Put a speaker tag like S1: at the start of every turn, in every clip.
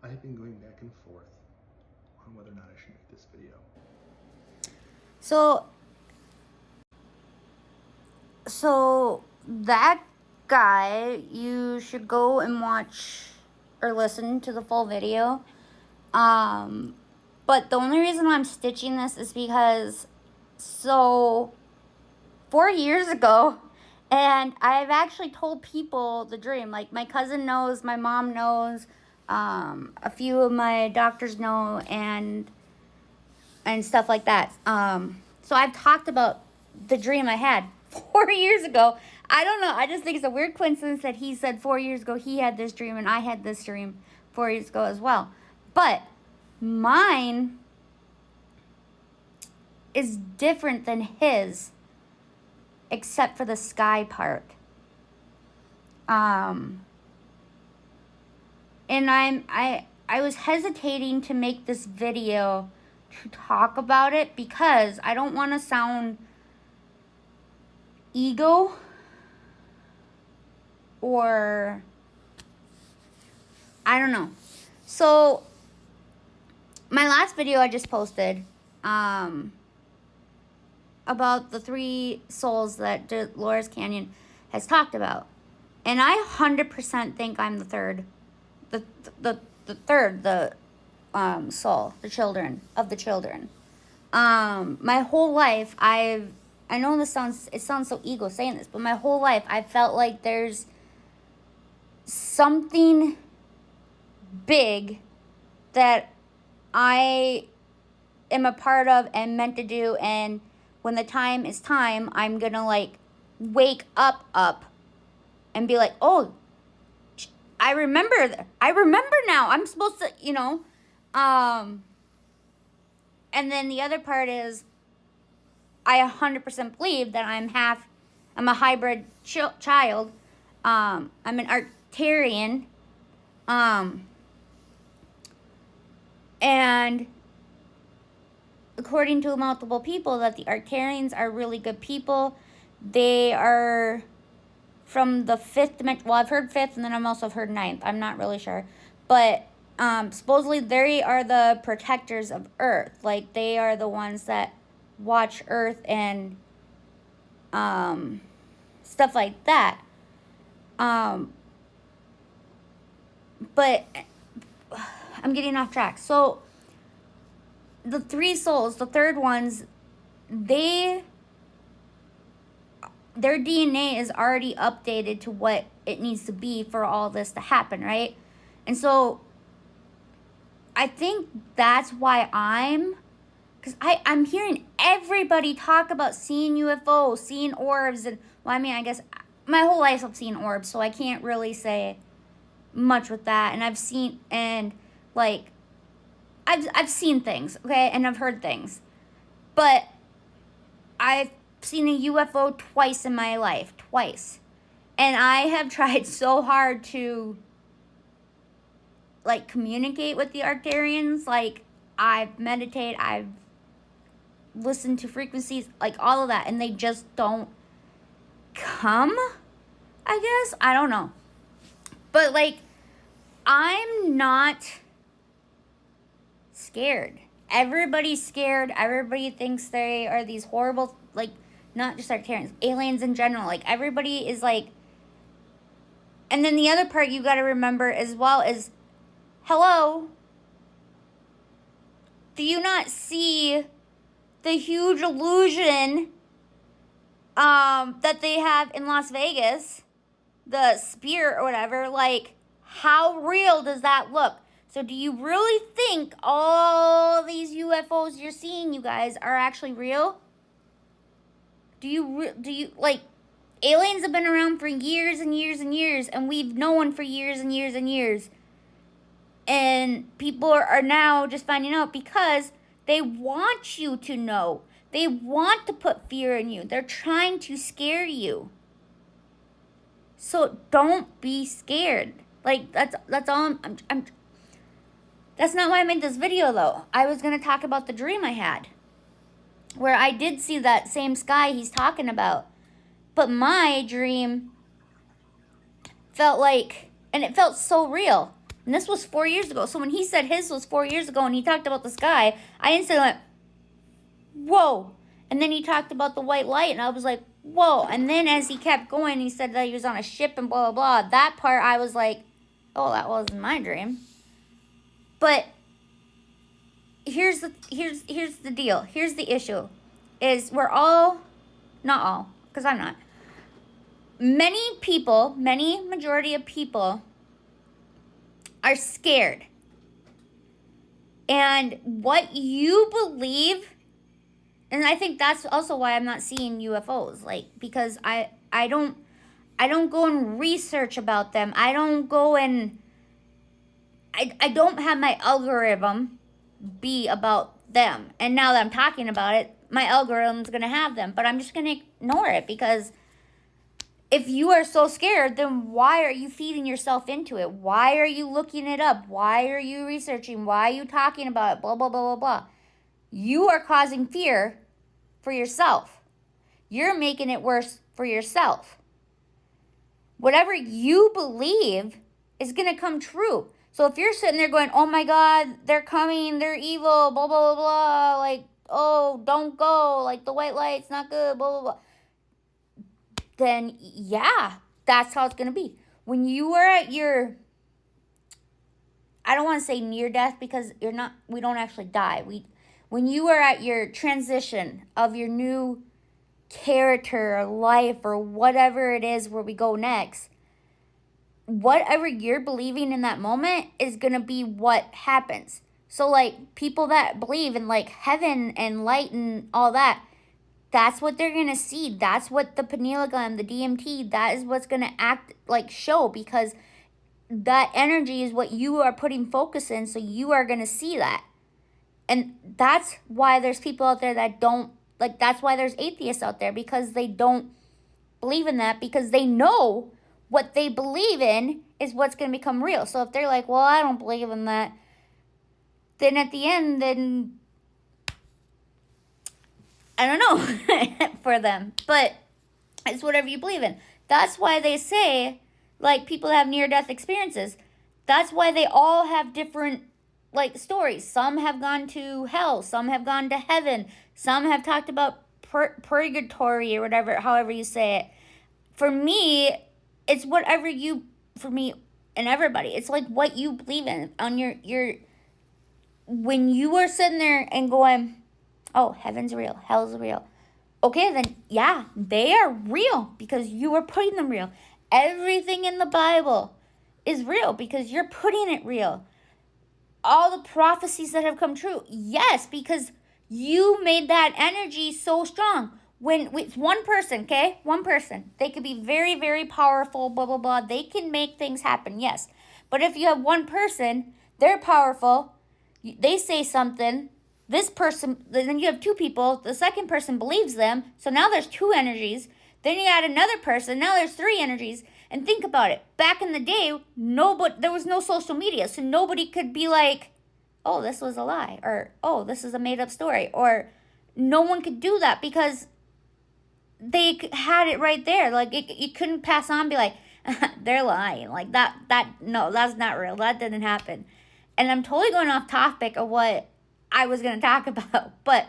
S1: I've been going back and forth on whether or not I should make this video.
S2: So that guy, you should go and watch or listen to the full video. But the only reason I'm stitching this is because 4 years ago, and I've actually told people the dream. Like, my cousin knows, my mom knows, a few of my doctors know, and stuff like that. So I've talked about the dream I had 4 years ago. I don't know. I just think it's a weird coincidence that he said 4 years ago he had this dream and I had this dream 4 years ago as well. But mine is different than his, except for the sky part. And I was hesitating to make this video to talk about it because I don't want to sound ego or I don't know. So my last video I just posted about the 3 souls that Dolores Canyon has talked about, and I 100% think I'm the third, the third, soul, the children of the children. My whole life I know it sounds so ego saying this, but my whole life I felt like there's something big that I am a part of and meant to do, and when the time is time, I'm gonna like wake up and be like, oh, I remember now. I'm supposed to, and then the other part is I 100% believe that I'm a hybrid child. I'm an Arcturian. And according to multiple people, that the Arcturians are really good people. They are from the 5th dimension. Well, I've heard 5th, and then I've also heard 9th. I'm not really sure. But supposedly they are the protectors of Earth. Like, they are the ones that watch Earth and stuff like that. But I'm getting off track. So the 3 souls, the third ones, their DNA is already updated to what it needs to be for all this to happen, right? And so I think that's why because I'm hearing everybody talk about seeing UFOs, seeing orbs, and, well, I mean, I guess my whole life I've seen orbs, so I can't really say much with that. And I've seen things, okay, and I've heard things, but I've seen a UFO twice in my life, and I have tried so hard to like communicate with the Arcturians. Like, I've meditated, I've listened to frequencies, like all of that, and they just don't come, I guess. I don't know. But like, I'm not scared. Everybody's scared. Everybody thinks they are these horrible, like, not just Arcturians, aliens in general. Like, everybody is like, and then the other part you got to remember as well is, hello, do you not see the huge illusion that they have in Las Vegas, the Sphere or whatever? Like, how real does that look? So do you really think all these UFOs you're seeing, you guys, are actually real? Do you like, aliens have been around for years and years and years, and we've known for years and years and years. And people are now just finding out because they want you to know. They want to put fear in you. They're trying to scare you. So don't be scared. Like, that's all I'm that's not why I made this video, though. I was going to talk about the dream I had, where I did see that same sky he's talking about. But my dream felt like, and it felt so real. And this was 4 years ago. So when he said his was 4 years ago and he talked about the sky, I instantly went, whoa. And then he talked about the white light, and I was like, whoa. And then as he kept going, he said that he was on a ship and blah, blah, blah. That part, I was like, oh, that wasn't my dream. But here's the deal. Here's the issue. Is we're all, not all, because I'm not. Majority of people are scared. And what you believe, and I think that's also why I'm not seeing UFOs, like, because I don't go and research about them. I don't go and I don't have my algorithm be about them. And now that I'm talking about it, my algorithm's going to have them, but I'm just going to ignore it, because if you are so scared, then why are you feeding yourself into it? Why are you looking it up? Why are you researching? Why are you talking about it? Blah, blah, blah, blah, blah. You are causing fear for yourself. You're making it worse for yourself. Whatever you believe is going to come true. So if you're sitting there going, oh my God, they're coming, they're evil, blah, blah, blah, blah, like, oh, don't go, like the white light's not good, blah, blah, blah, then yeah, that's how it's going to be. When you are at your, I don't want to say near death, because we don't actually die. When you are at your transition of your new character or life or whatever it is where we go next, whatever you're believing in that moment is going to be what happens. So like people that believe in like heaven and light and all that, that's what they're going to see. That's what the pineal gland, the DMT, that is what's going to act like show, because that energy is what you are putting focus in. So you are going to see that. And that's why there's people out there that don't, like, that's why there's atheists out there, because they don't believe in that, because they know what they believe in is what's going to become real. So if they're like, well, I don't believe in that, then at the end, then I don't know for them. But it's whatever you believe in. That's why they say, like, people have near-death experiences. That's why they all have different, like, stories. Some have gone to hell. Some have gone to heaven. Some have talked about purgatory or whatever, however you say it. For me, it's whatever you, for me and everybody, it's like what you believe in on your when you are sitting there and going, oh, heaven's real, hell's real. Okay, then yeah, they are real because you are putting them real. Everything in the Bible is real because you're putting it real. All the prophecies that have come true, yes, because you made that energy so strong. When it's one person, okay? One person. They could be very, very powerful, blah, blah, blah. They can make things happen, yes. But if you have one person, they're powerful, they say something, this person, then you have two people, the second person believes them, so now there's two energies. Then you add another person, now there's three energies. And think about it. Back in the day, there was no social media, so nobody could be like, oh, this was a lie, or oh, this is a made-up story, or no one could do that because they had it right there. Like, you couldn't pass on and be like, they're lying. Like, no, that's not real. That didn't happen. And I'm totally going off topic of what I was going to talk about. But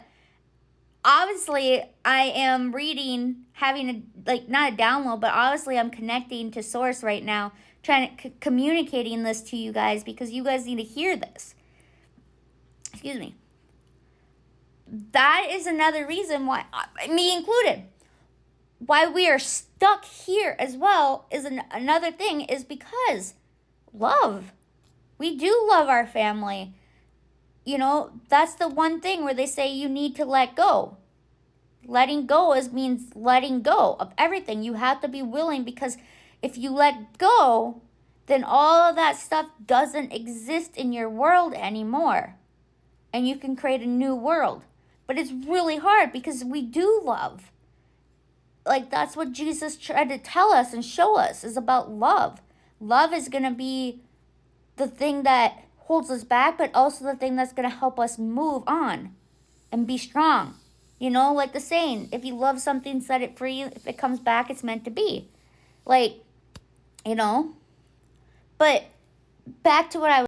S2: obviously, I am reading, having not a download, but obviously I'm connecting to Source right now, communicating this to you guys because you guys need to hear this. Excuse me. That is another reason why, me included, why we are stuck here as well is another thing is because love. We do love our family. You know, that's the one thing where they say you need to let go. Letting go means letting go of everything. You have to be willing, because if you let go, then all of that stuff doesn't exist in your world anymore. And you can create a new world. But it's really hard because we do love. Like, that's what Jesus tried to tell us and show us, is about love. Love is going to be the thing that holds us back, but also the thing that's going to help us move on and be strong. You know, like the saying, if you love something, set it free. If it comes back, it's meant to be. Like, you know. But back to what I